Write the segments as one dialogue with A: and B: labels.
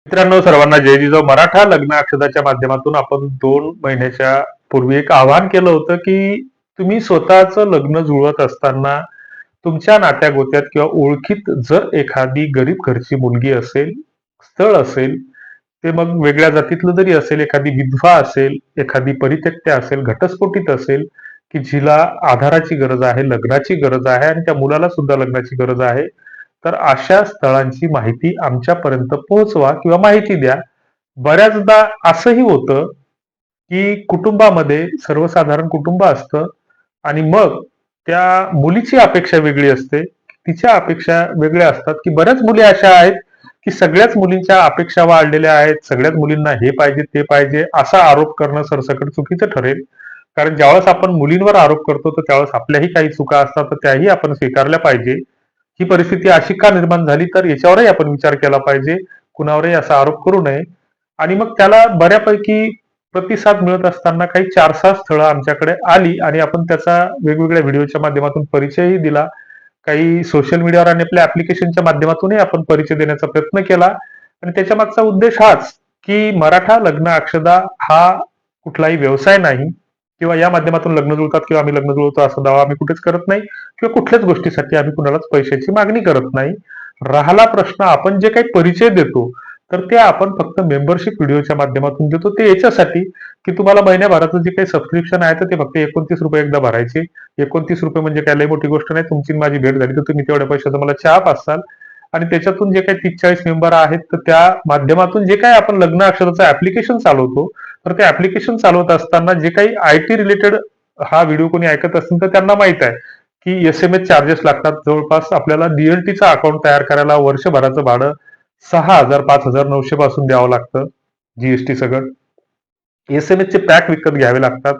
A: मित्रांनो, सर्वांना जय जिजाऊ. मराठा लग्न अक्षदाच्या माध्यमातून आपण 2 महिन्याच्या पूर्वी एक आवाहन केलं होतं की तुम्ही स्वतःचं लग्न जुळवत असताना तुमच्या नात्यागोत्यात किंवा ओळखीत जर एखादी गरीब घरची मुलगी असेल, स्थळ असेल, ते मग वेगळ्या जातीतलं जरी असेल, एखादी विधवा असेल, एखादी परित्यक्त्या असेल, घटस्फोटित असेल, की जिला आधाराची गरज आहे, लग्नाची गरज आहे आणि त्या मुलाला सुद्धा लग्नाची गरज आहे, तर अशा स्थळांची माहिती आमच्यापर्यंत पोहोचवा किंवा माहिती द्या. बऱ्याचदा असंही होतं, की कुटुंबामध्ये सर्वसाधारण कुटुंब असतं आणि मग त्या मुलीची अपेक्षा वेगळी असते, तिच्या अपेक्षा वेगळ्या असतात, की बऱ्याच मुली अशा आहेत, की सगळ्याच मुलींच्या अपेक्षा वाढलेल्या आहेत. सगळ्याच मुलींना हे पाहिजे, ते पाहिजे असा आरोप करणं सरसकट चुकीचं ठरेल. कारण ज्यावेळेस आपण मुलींवर आरोप करतो, तर त्यावेळेस आपल्याही काही चुका असतात, तर त्याही आपण स्वीकारल्या पाहिजे. ही परिस्थिती अशी का निर्माण झाली, तर याच्यावरही आपण विचार केला पाहिजे. कुणावरही असा आरोप करू नये. आणि मग त्याला बऱ्यापैकी प्रतिसाद मिळत असताना काही 4-6 स्थळं आमच्याकडे आली आणि आपण त्याचा वेगवेगळ्या व्हिडिओच्या माध्यमातून परिचयही दिला. काही सोशल मीडियावर आणि आपल्या ऍप्लिकेशनच्या माध्यमातूनही आपण परिचय देण्याचा प्रयत्न केला. आणि त्याच्या मागचा उद्देश हाच, की मराठा लग्न अक्षदा हा कुठलाही व्यवसाय नाही किंवा या माध्यमातून लग्न जुळतात किंवा आम्ही लग्न जुळवतो असा दावा आम्ही कुठेच करत नाही किंवा कुठल्याच गोष्टीसाठी आम्ही कुणालाच पैशाची मागणी करत नाही. राहिला प्रश्न आपण जे काही परिचय देतो, तर ते आपण फक्त मेंबरशिप व्हिडिओच्या माध्यमातून देतो. ते याच्यासाठी, की तुम्हाला महिन्याभराचं जे काही सबस्क्रिप्शन आहे, तर ते फक्त ₹29 एकदा भरायचे. ₹29 म्हणजे काय लई मोठी गोष्ट नाही. तुमची आणि माझी भेट झाली, तर तुम्ही तेवढ्या पैशाचा मला चहा पाजसाल आणि त्याच्यातून जे काही 30-40 मेंबर आहेत, तर त्या माध्यमातून जे काही आपण लग्न अक्षराचं ऍप्लिकेशन चालवतो, तर ते ऍप्लिकेशन चालवत असताना जे काही IT रिलेटेड हा व्हिडिओ कोणी ऐकत असतील, तर त्यांना माहित आहे, की SMS चार्जेस लागतात. जवळपास आपल्याला DLTचं अकाउंट तयार करायला वर्षभराचं भाडं 6,000 5,900 पासून द्यावं लागतं. GST सगळं. SMS चे पॅक विकत घ्यावे लागतात,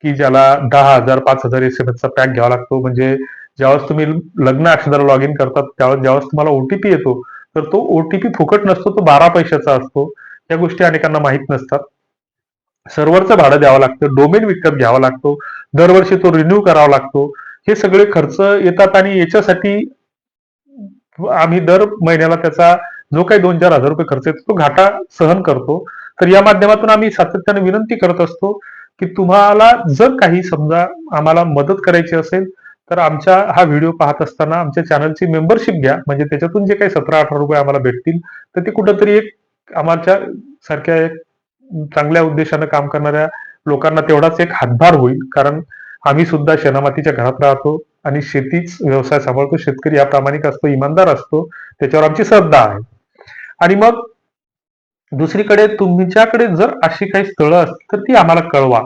A: की ज्याला 10,000 5,000 SMS चा पॅक घ्यावा लागतो. म्हणजे ज्यावेळेस तुम्ही लग्न अक्षदाला लॉग इन करतात, ज्यावेळेस तुम्हाला OTP येतो, तर तो OTP फुकट नसतो, तो 12 पैशाचा असतो. या गोष्टी अनेकांना माहीत नसतात. सर्व्हरचं भाडं द्यावं लागतं, डोमेन विकत घ्यावा लागतो, दरवर्षी तो रिन्यू करावा लागतो. हे सगळे खर्च येतात आणि याच्यासाठी आम्ही दर महिन्याला त्याचा जो काही 2-4 हजार रुपये खर्च येतो, तो घाटा सहन करतो. तर या माध्यमातून आम्ही सातत्याने विनंती करत असतो, की तुम्हाला जर काही समजा आम्हाला मदत करायची असेल, तर आमच्या हा व्हिडिओ पाहत असताना आमच्या चॅनलची मेंबरशिप घ्या. म्हणजे त्याच्यातून जे काही ₹17-18 आम्हाला भेटतील, तर ते कुठेतरी एक आमच्या सारख्या एक चांगल्या उद्देशानं काम करणाऱ्या लोकांना तेवढाच एक हातभार होईल. कारण आम्ही सुद्धा शेणामातीच्या घरात राहतो आणि शेतीच व्यवसाय सांभाळतो. शेतकरी हा प्रामाणिक असतो, इमानदार असतो. त्याच्यावर आमची श्रद्धा आहे. आणि मग दुसरीकडे तुमच्याकडे जर अशी काही स्थळं असतील, तर ती आम्हाला कळवा.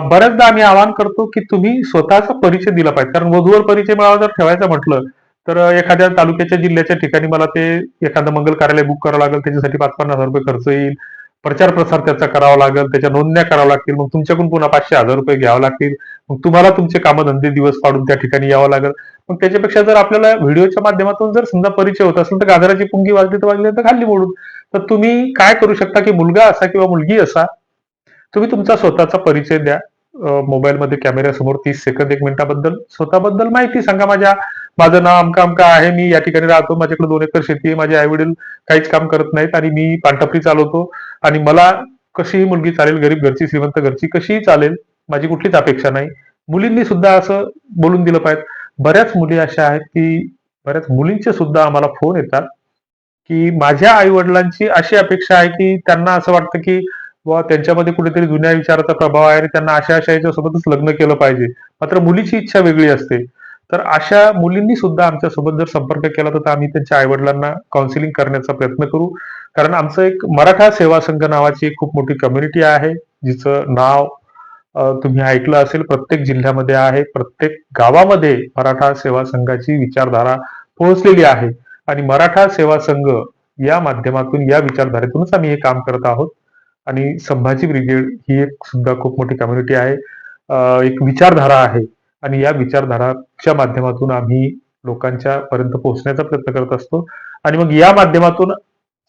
A: बऱ्याचदा आम्ही आवाहन करतो, की तुम्ही स्वतःचा परिचय दिला पाहिजे. कारण वधूवर परिचय मेळावा जर ठेवायचा म्हटलं, तर एखाद्या तालुक्याच्या, जिल्ह्याच्या ठिकाणी मला ते एखादं मंगल कार्यालय बुक करावं लागेल. त्याच्यासाठी ₹5,000-50,000 खर्च येईल. प्रचार-प्रसार त्याचा करावा लागेल. त्याच्या नोंदण्या कराव्या लागतील. मग तुमच्याकडून पुन्हा ₹500-1000 घ्यावे लागतील. मग तुम्हाला तुमचे कामधंदे दिवस पाडून त्या ठिकाणी यावं लागेल. मग त्याच्यापेक्षा जर आपल्याला व्हिडिओच्या माध्यमातून जर समजा परिचय होत असेल, तर गाजराची पुंगी वाजली तर वाजली, तर खाल्ली मोडून. तर तुम्ही काय करू शकता, की मुलगा असा किंवा मुलगी असा, तुम्ही तुमचा स्वतःचा परिचय द्या. मोबाईलमध्ये कॅमेऱ्यासमोर 30 सेकंद 1 मिनिटाबद्दल स्वतःबद्दल माहिती सांगा. माझं नाव अमका अमका आहे. मी या ठिकाणी राहतो. माझ्याकडे 2 एकर शेती आहे. माझे आई-वडील काहीच काम करत नाहीत आणि मी पानटपरी चालवतो आणि मला कशीही मुलगी चालेल, गरीब घरची, श्रीमंत घरची, कशीही चालेल. माझी कुठलीच अपेक्षा नाही. मुलींनी सुद्धा असं बोलून दिलं पाहिजे. बऱ्याच मुली अशा आहेत, की बऱ्याच मुलींचे सुद्धा आम्हाला फोन येतात, की माझ्या आई-वडिलांची अशी अपेक्षा आहे, की त्यांना असं वाटतं, की बुवा त्यांच्यामध्ये कुठेतरी जुन्या विचाराचा प्रभाव आहे आणि त्यांना अशा-अशा याच्यासोबतच लग्न केलं पाहिजे. मात्र मुलीची इच्छा वेगळी असते. तर अशा मुलींनी सुद्धा आमच्यासोबत जर संपर्क केला, तर आम्ही त्यांच्या आई-वडिलांना काउन्सिलिंग करण्याचा प्रयत्न करू. कारण आमचं एक मराठा सेवा संघ नावाची एक खूप मोठी कम्युनिटी आहे, जिचं नाव तुम्ही ऐकलं असेल. प्रत्येक जिल्ह्यामध्ये आहे. प्रत्येक गावामध्ये मराठा सेवा संघाची विचारधारा पोहोचलेली आहे आणि मराठा सेवा संघ या माध्यमातून, या विचारधारेतूनच आम्ही हे काम करत आहोत. आणि संभाजी ब्रिगेड ही एक सुद्धा खूप मोठी कम्युनिटी आहे. एक विचारधारा आहे आणि या विचारधाराच्या माध्यमातून आम्ही लोकांच्या पर्यंत पोहोचण्याचा प्रयत्न करत असतो. आणि मग या माध्यमातून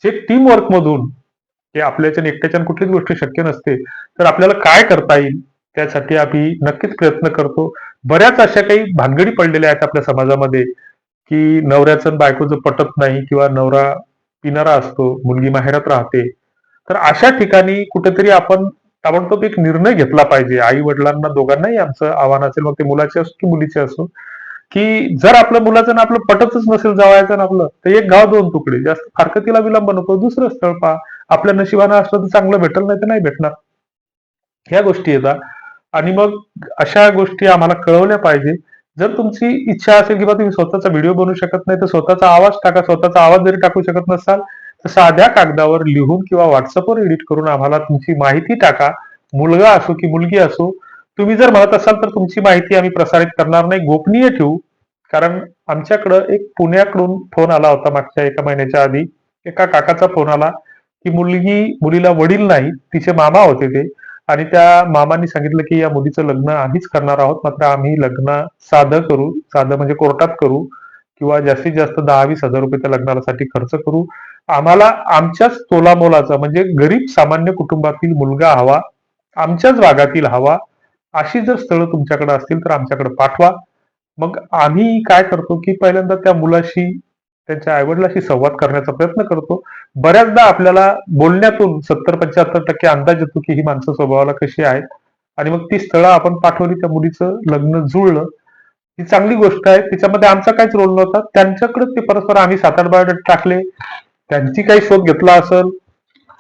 A: जे टीम वर्क मधून, ते आपल्याच्याने एकट्याच्याने कुठलीच गोष्ट शक्य नसते, तर आपल्याला काय करता येईल त्यासाठी आम्ही नक्कीच प्रयत्न करतो. बऱ्याच अशा काही भानगडी पडलेल्या आहेत आपल्या समाजामध्ये, की नवऱ्याचं आणि बायकोचं पटत नाही किंवा नवरा पिणारा असतो, मुलगी माहेरात राहते, तर अशा ठिकाणी कुठेतरी आपण ताबडतोब एक निर्णय घेतला पाहिजे. आई वडिलांना दोघांनाही आमचं आव्हान असेल, मग ते मुलाचे असो की मुलीचे असो, की जर आपल्या मुलाचं ना आपलं पटतच नसेल जावयाचं ना आपलं, तर एक घाव दोन तुकडे. जास्त फारकतीला विलंब नको, दुसरं स्थळ पहा. आपल्या नशिबानं असलं तर चांगलं भेटल, नाही तर नाही भेटणार. ह्या गोष्टी येतात आणि मग अशा गोष्टी आम्हाला कळवल्या पाहिजे. जर तुमची इच्छा असेल किंवा तुम्ही स्वतःचा व्हिडिओ बनवू शकत नाही, तर स्वतःचा आवाज टाका. स्वतःचा आवाज जरी टाकू शकत नसाल, तर साध्या कागदावर लिहून किंवा WhatsAppवर एडिट करून आम्हाला तुमची माहिती टाका. मुलगा असो की मुलगी असो, तुम्ही जर म्हणत असाल तर तुमची माहिती आम्ही प्रसारित करणार नाही, गोपनीय ठेवू. कारण आमच्याकडं एक पुण्याकडून फोन आला होता मागच्या 1 महिन्याच्या आधी. एका काकाचा फोन आला, की मुलीला वडील नाहीत, तिचे मामा होते ते आणि त्या मामांनी सांगितलं, की या मुलीचं लग्न आम्हीच करणार आहोत. मात्र आम्ही लग्न साधं करू. साधं म्हणजे कोर्टात करू किंवा जास्तीत जास्त 10-20 हजार रुपये त्या लग्नासाठी खर्च करू. आम्हाला आमच्याच तोलामोलाचा म्हणजे गरीब सामान्य कुटुंबातील मुलगा हवा, आमच्याच भागातील हवा. अशी जर स्थळं तुमच्याकडे असतील तर आमच्याकडे पाठवा. मग आम्ही काय करतो, की पहिल्यांदा त्या मुलाशी, त्यांच्या आई-वडिलांशी संवाद करण्याचा प्रयत्न करतो. बऱ्याचदा आपल्याला बोलण्यातून 70-75% अंदाज येतो, की ही माणसं स्वभावाला कशी आहेत आणि मग ती स्थळं आपण पाठवली, त्या मुलीचं लग्न जुळलं. ही चांगली गोष्ट आहे. त्याच्यामध्ये आमचा काहीच रोल नव्हता. त्यांच्याकडे ते परस्पर आम्ही 7-8 बायोडेटा टाकले. त्यांची काही शोध घेतला असेल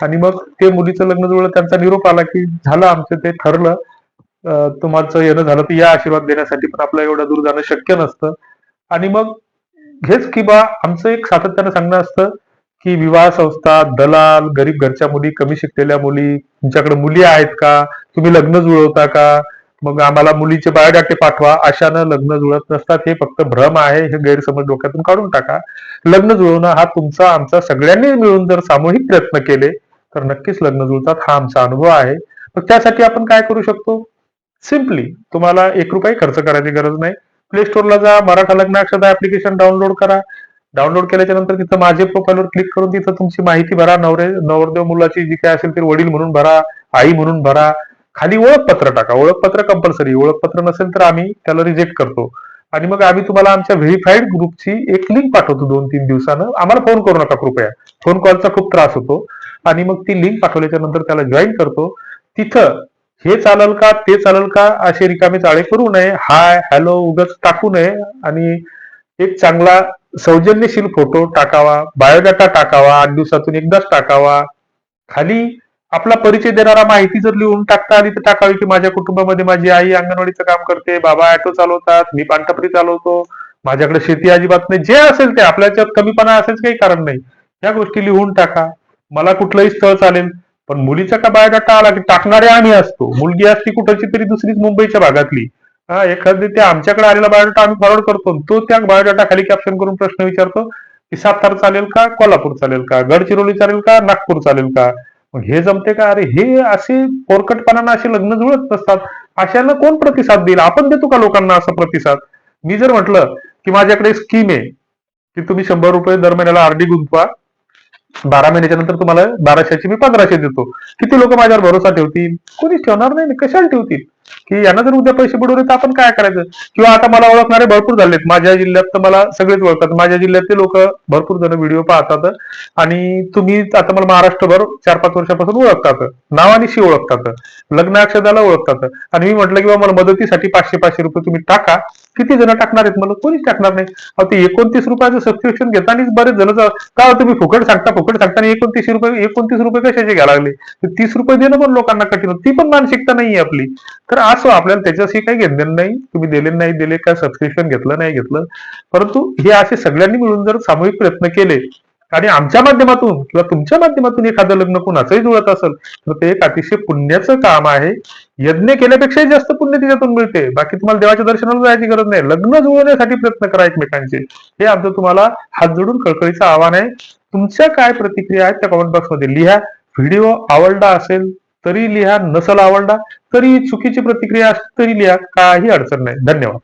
A: आणि मग ते मुलीचं लग्न जुळलं. त्यांचा निरोप आला, की झालं आमचं ते ठरलं. तुमचं येणं झालं तर या आशीर्वाद देण्यासाठी, पण आपलं एवढं दूर जाणं शक्य नसतं. आणि मग हेच की बा आमचं एक सातत्यानं सांगणं असतं, की विवाह संस्था, दलाल, गरीब घरच्या मुली, कमी शिकलेल्या मुली, तुमच्याकडे मुली आहेत का? तुम्ही लग्न जुळवता का? मग आम्हाला मुलीचे बायोडाटे पाठवा. अशानं लग्न जुळत नसतात. हे फक्त भ्रम आहे. हे गैरसमज डोक्यातून काढून टाका. लग्न जुळवणं हा तुमचा आमचा सगळ्यांनी मिळून जर सामूहिक प्रयत्न केले, तर नक्कीच लग्न जुळतात. हा आमचा अनुभव आहे. मग त्यासाठी आपण काय करू शकतो? सिम्पली तुम्हाला ₹1 खर्च करायची गरज नाही. प्ले स्टोअरला जा, मराठा लग्न अक्षता ऍप्लिकेशन डाउनलोड करा. डाउनलोड केल्याच्या नंतर तिथं माझे प्रोफाईलवर क्लिक करून तिथं तुमची माहिती भरा. नवरदेव मुलाची जी काय असेल ते वडील म्हणून भरा, आई म्हणून भरा. खाली ओळखपत्र टाका. ओळखपत्र कंपल्सरी. ओळखपत्र नसेल तर आम्ही त्याला रिजेक्ट करतो. आणि मग आम्ही तुम्हाला आमच्या व्हेरीफाईड ग्रुपची एक लिंक पाठवतो 2-3 दिवसानं. आम्हाला फोन करू नका कृपया. फोन कॉलचा खूप त्रास होतो. आणि मग ती लिंक पाठवल्याच्या नंतर त्याला जॉईन करतो. तिथं हे चालेल का, ते चालेल का, असे रिकामे चाळे करू नये. हाय, हॅलो उगाच टाकू नये आणि एक चांगला सौजन्यशील फोटो टाकावा, बायोडाटा टाकावा, 8 दिवसातून एकदाच टाकावा. खाली आपला परिचय देणारा माहिती जर लिहून टाकता आली तर टाकावी, की माझ्या कुटुंबामध्ये माझी आई अंगणवाडीचं काम करते, बाबा ऑटो चालवतात, मी पानटपरी चालवतो, माझ्याकडे शेती अजिबात नाही. जे असेल ते आपल्याच्यात कमीपणा असेल काही कारण नाही. या गोष्टी लिहून टाका. मला कुठलंही स्थळ चालेल. पण मुलीचा का बायोडाटा आला की टाकणारे आम्ही असतो. मुलगी असती कुठची तरी दुसरीच मुंबईच्या भागातली. हा एखादी ते आमच्याकडे आलेला बायोडाटा आम्ही फॉरवर्ड करतो. तो त्या बायोडाटा खाली कॅप्शन करून प्रश्न विचारतो, की सातारा चालेल का, कोल्हापूर चालेल का, गडचिरोली चालेल का, नागपूर चालेल का. मग हे जमते का? अरे हे असे पोरकटपणानं असे लग्न जुळत नसतात. अशाला कोण प्रतिसाद देईल? आपण देतो का लोकांना असा प्रतिसाद? मी जर म्हटलं की माझ्याकडे स्कीम आहे, की तुम्ही ₹100 दर महिन्याला आरडी गुंतवा, 12 महिन्याच्या नंतर तुम्हाला 1200ची मी 1500 देतो. किती लोक माझ्यावर भरोसा ठेवतील? कोणीच ठेवणार नाही. कशाला ठेवतील? की यांना जर उद्या पैसे बुडवले तर आपण काय करायचं? किंवा आता मला ओळखणारे भरपूर झालेत. माझ्या जिल्ह्यात तर मला सगळेच ओळखतात. माझ्या जिल्ह्यातले लोक भरपूर जण व्हिडिओ पाहतात आणि तुम्ही आता मला महाराष्ट्रभर 4-5 वर्षापासून ओळखतात. नावानिशी ओळखतात. लग्न अक्षदाला ओळखतात. आणि मी म्हटलं की मला मदतीसाठी 500-500 रुपये तुम्ही टाका. किती जण टाकणार आहेत? मला कोणीच टाकणार नाही. ते 29 रुपयाचं सबस्क्रिप्शन घेतानाच बरेच जण का तुम्ही फुकट सांगता आणि 29 रुपये कशाचे घ्यायला लागले? 30 रुपये देणं पण लोकांना कठीण होतं. ती पण मानसिकता नाहीये आपली. तर असो आपल्याला त्याच्याशी काही घेणं नाही. तुम्ही दिले नाही दिले, काय सबस्क्रिप्शन घेतलं नाही घेतलं. परंतु हे असे सगळ्यांनी मिळून जर सामूहिक प्रयत्न केले आणि आमच्या माध्यमातून किंवा तुमच्या माध्यमातून एखादं लग्न कोणाचंही जुळत असेल तर ते एक अतिशय पुण्याचं काम आहे. यज्ञ केल्यापेक्षाही जास्त पुण्य त्याच्यातून मिळते. बाकी तुम्हाला देवाच्या दर्शनाला जायची गरज नाही. लग्न जुळवण्यासाठी प्रयत्न करा एकमेकांचे. हे आमचं तुम्हाला हात जोडून कळकळीचं आव्हान आहे. तुमच्या काय प्रतिक्रिया आहेत त्या कमेंट बॉक्समध्ये लिहा. व्हिडिओ आवडला असेल तरी लिहा, नसेल आवडला तरी चुकीची प्रतिक्रिया असली तरी लिहा. काही अडचण नाही. धन्यवाद.